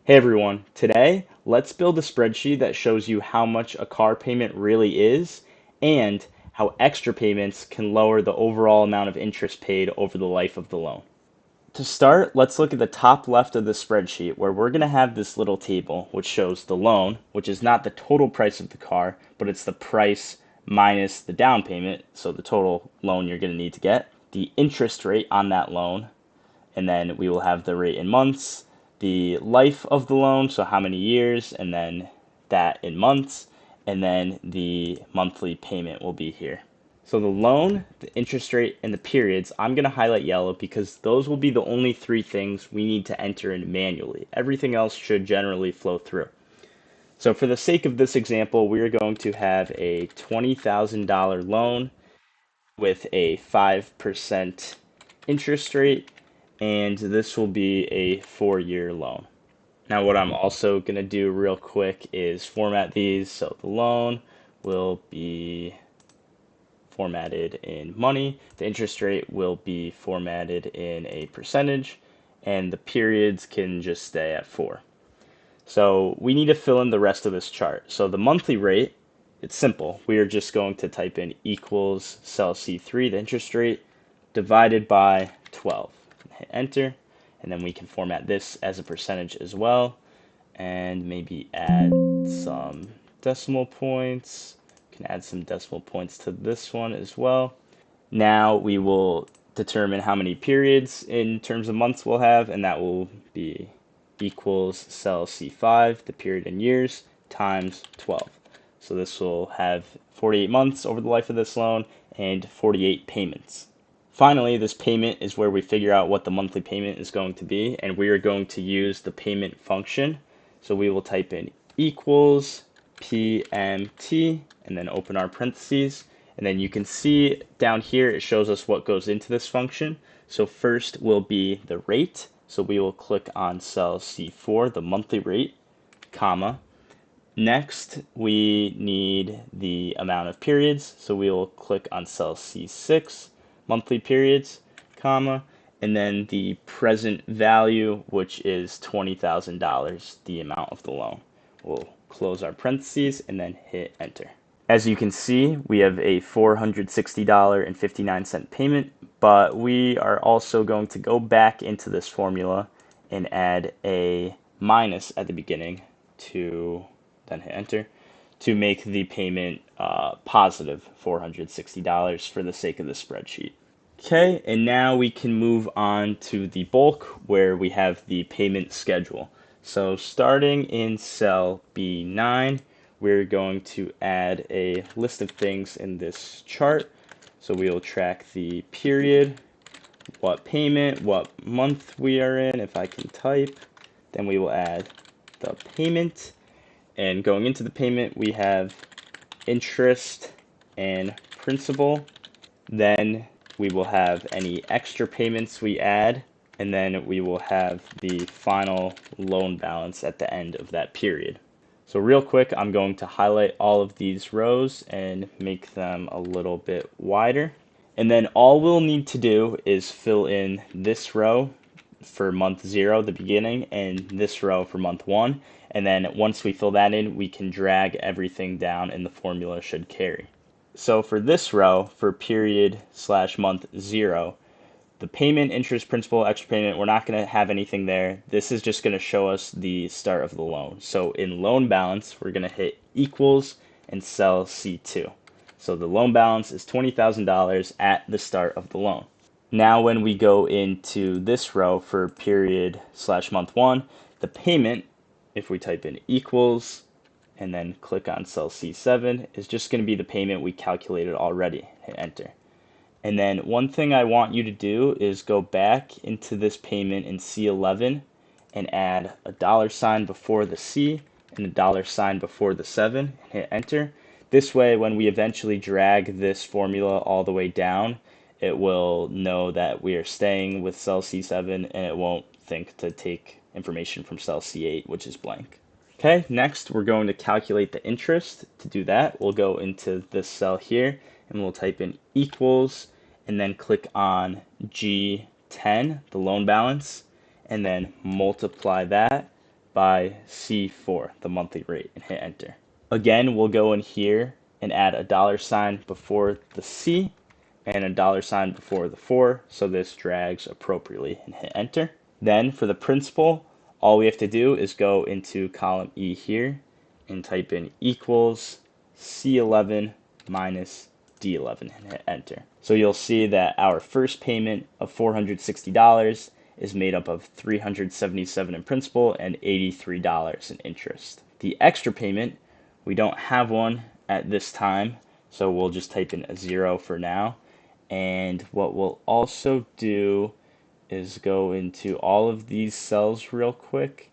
Hey everyone, today let's build a spreadsheet that shows you how much a car payment really is and how extra payments can lower the overall amount of interest paid over the life of the loan. To start, let's look at the top left of the spreadsheet where we're going to have this little table which shows the loan, which is not the total price of the car, but it's the price minus the down payment, so the total loan you're going to need to get, the interest rate on that loan, and then we will have the rate in months, the life of the loan, so how many years, and then that in months, and then the monthly payment will be here. So the loan, the interest rate, and the periods, I'm going to highlight yellow because those will be the only three things we need to enter in manually. Everything else should generally flow through. So for the sake of this example, we're going to have a $20,000 loan with a 5% interest rate, and this will be a 4-year loan. Now what I'm also going to do real quick is format these. So the loan will be formatted in money, the interest rate will be formatted in a percentage, and the periods can just stay at 4. So we need to fill in the rest of this chart. So the monthly rate, it's simple. We are just going to type in equals cell C3, the interest rate, divided by 12. Hit enter, and then we can format this as a percentage as well, and maybe add some decimal points. Can add some decimal points to this one as well. Now we will determine how many periods in terms of months we'll have, and that will be equals cell C5, the period in years, times 12. So this will have 48 months over the life of this loan and 48 payments. Finally, this payment is where we figure out what the monthly payment is going to be, and we are going to use the payment function. So we will type in equals PMT and then open our parentheses. And then you can see down here it shows us what goes into this function. So first will be the rate. So we will click on cell C4, the monthly rate, comma. Next, we need the amount of periods. So we will click on cell C6, monthly periods, comma, and then the present value, which is $20,000, the amount of the loan. We'll close our parentheses and then hit enter. As you can see, we have a $460.59 payment, but we are also going to go back into this formula and add a minus at the beginning to then hit enter to make the payment positive $460 for the sake of the spreadsheet. Okay, and now we can move on to the bulk where we have the payment schedule. So starting in cell B9, we're going to add a list of things in this chart. So we will track the period, what payment, what month we are in, if I can type. Then we will add the payment. And going into the payment, we have interest and principal. Then we will have any extra payments we add, and then we will have the final loan balance at the end of that period. So real quick, I'm going to highlight all of these rows and make them a little bit wider. And then all we'll need to do is fill in this row for month 0, the beginning, and this row for month 1. And then once we fill that in, we can drag everything down and the formula should carry. So for this row, for period / month 0, the payment, interest, principal, extra payment, we're not going to have anything there. This is just going to show us the start of the loan. So in loan balance, we're going to hit equals and cell C2. So the loan balance is $20,000 at the start of the loan. Now when we go into this row for period / month 1, the payment, if we type in equals and then click on cell C7, is just going to be the payment we calculated already. Hit enter. And then one thing I want you to do is go back into this payment in C11 and add a $sign before the C and a $sign before the 7, hit enter. This way, when we eventually drag this formula all the way down, it will know that we are staying with cell C7 and it won't think to take information from cell C8, which is blank. Okay, next we're going to calculate the interest. To do that, we'll go into this cell here and we'll type in equals and then click on G10, the loan balance, and then multiply that by C4, the monthly rate, and hit enter. Again, we'll go in here and add a $sign before the C and a $sign before the 4, so this drags appropriately, and hit enter. Then for the principal, all we have to do is go into column E here and type in equals C11 minus D11 and hit enter. So you'll see that our first payment of $460 is made up of $377 in principal and $83 in interest. The extra payment, we don't have one at this time, so we'll just type in a 0 for now. And what we'll also do is go into all of these cells real quick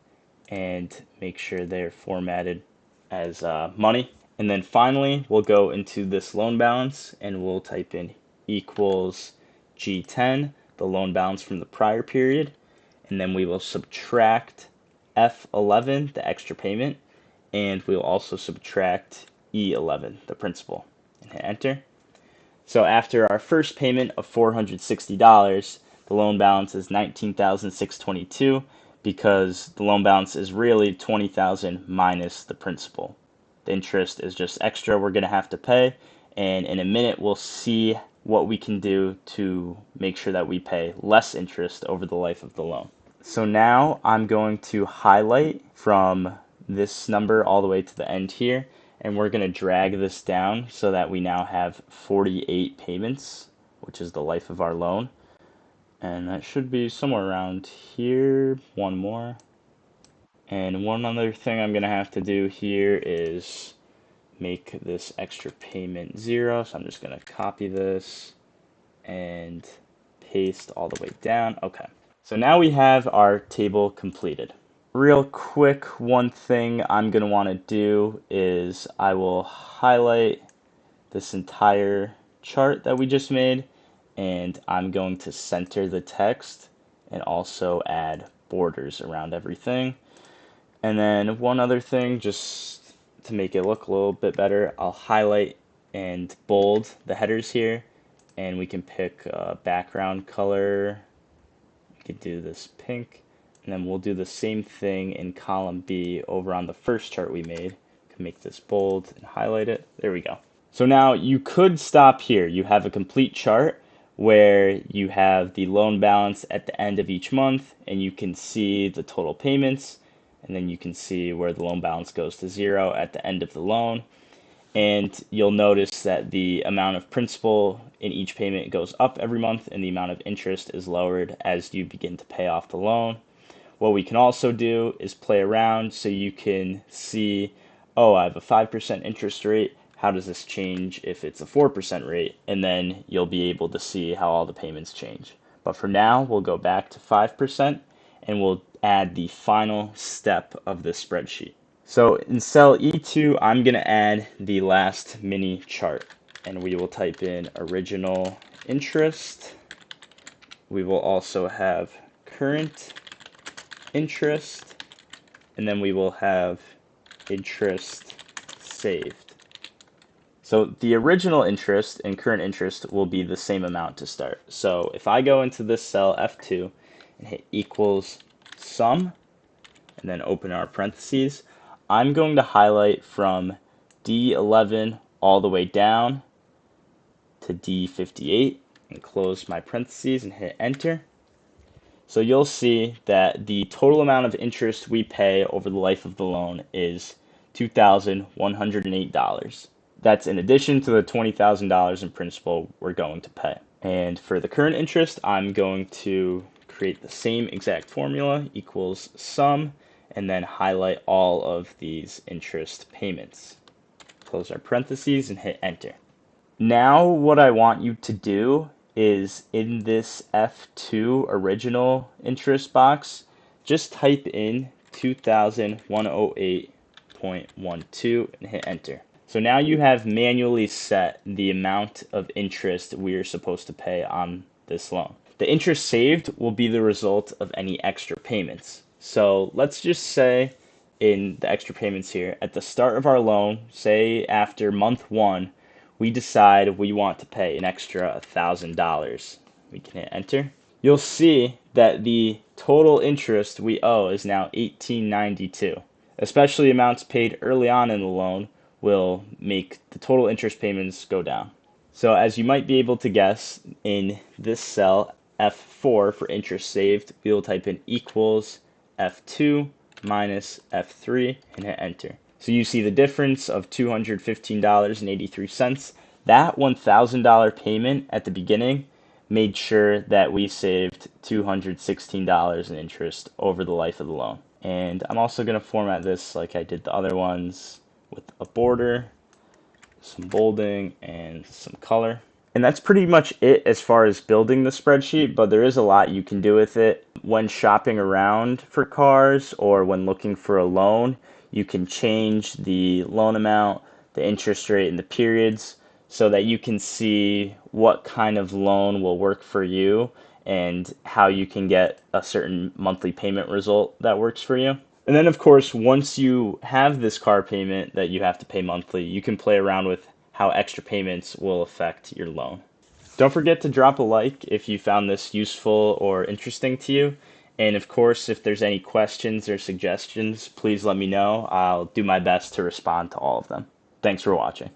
and make sure they're formatted as money. And then finally, we'll go into this loan balance and we'll type in equals G10, the loan balance from the prior period. And then we will subtract F11, the extra payment, and we'll also subtract E11, the principal, and hit enter. So after our first payment of $460, the loan balance is $19,622 because the loan balance is really $20,000 minus the principal. The interest is just extra we're going to have to pay, and in a minute we'll see what we can do to make sure that we pay less interest over the life of the loan. So now I'm going to highlight from this number all the way to the end here, and we're going to drag this down so that we now have 48 payments, which is the life of our loan. And that should be somewhere around here. One more. And one other thing I'm going to have to do here is make this extra payment 0. So I'm just going to copy this and paste all the way down. Okay. So now we have our table completed. Real quick, one thing I'm going to want to do is I will highlight this entire chart that we just made, and I'm going to center the text and also add borders around everything. And then one other thing, just to make it look a little bit better, I'll highlight and bold the headers here, and we can pick a background color. We could do this pink. And then we'll do the same thing in column B over on the first chart we made. Can make this bold and highlight it. There we go. So now you could stop here. You have a complete chart where you have the loan balance at the end of each month, and you can see the total payments, and then you can see where the loan balance goes to 0 at the end of the loan. And you'll notice that the amount of principal in each payment goes up every month, and the amount of interest is lowered as you begin to pay off the loan. What we can also do is play around so you can see, oh, I have a 5% interest rate. How does this change if it's a 4% rate? And then you'll be able to see how all the payments change. But for now, we'll go back to 5% and we'll add the final step of this spreadsheet. So in cell E2, I'm going to add the last mini chart, and we will type in original interest. We will also have current interest, and then we will have interest saved. So the original interest and current interest will be the same amount to start. So if I go into this cell F2 and hit equals sum and then open our parentheses, I'm going to highlight from D11 all the way down to D58 and close my parentheses and hit enter. So you'll see that the total amount of interest we pay over the life of the loan is $2,108. That's in addition to the $20,000 in principal we're going to pay. And for the current interest, I'm going to create the same exact formula, equals sum, and then highlight all of these interest payments. Close our parentheses and hit enter. Now what I want you to do is in this F2 original interest box, just type in 2108.12 and hit enter. So now you have manually set the amount of interest we are supposed to pay on this loan. The interest saved will be the result of any extra payments. So let's just say in the extra payments here, at the start of our loan, say after month 1, we decide we want to pay an extra $1,000. We can hit enter. you'll see that the total interest we owe is now $18.92. Especially amounts paid early on in the loan will make the total interest payments go down. So as you might be able to guess, in this cell, F4 for interest saved, we will type in equals F2 minus F3 and hit enter. So you see the difference of $215.83. That $1,000 payment at the beginning made sure that we saved $216 in interest over the life of the loan. And I'm also going to format this like I did the other ones with a border, some bolding, and some color. And that's pretty much it as far as building the spreadsheet, but there is a lot you can do with it. When shopping around for cars or when looking for a loan, you can change the loan amount, the interest rate, and the periods so that you can see what kind of loan will work for you and how you can get a certain monthly payment result that works for you. And then, of course, once you have this car payment that you have to pay monthly, you can play around with how extra payments will affect your loan. Don't forget to drop a like if you found this useful or interesting to you. And of course, if there's any questions or suggestions, please let me know. I'll do my best to respond to all of them. Thanks for watching.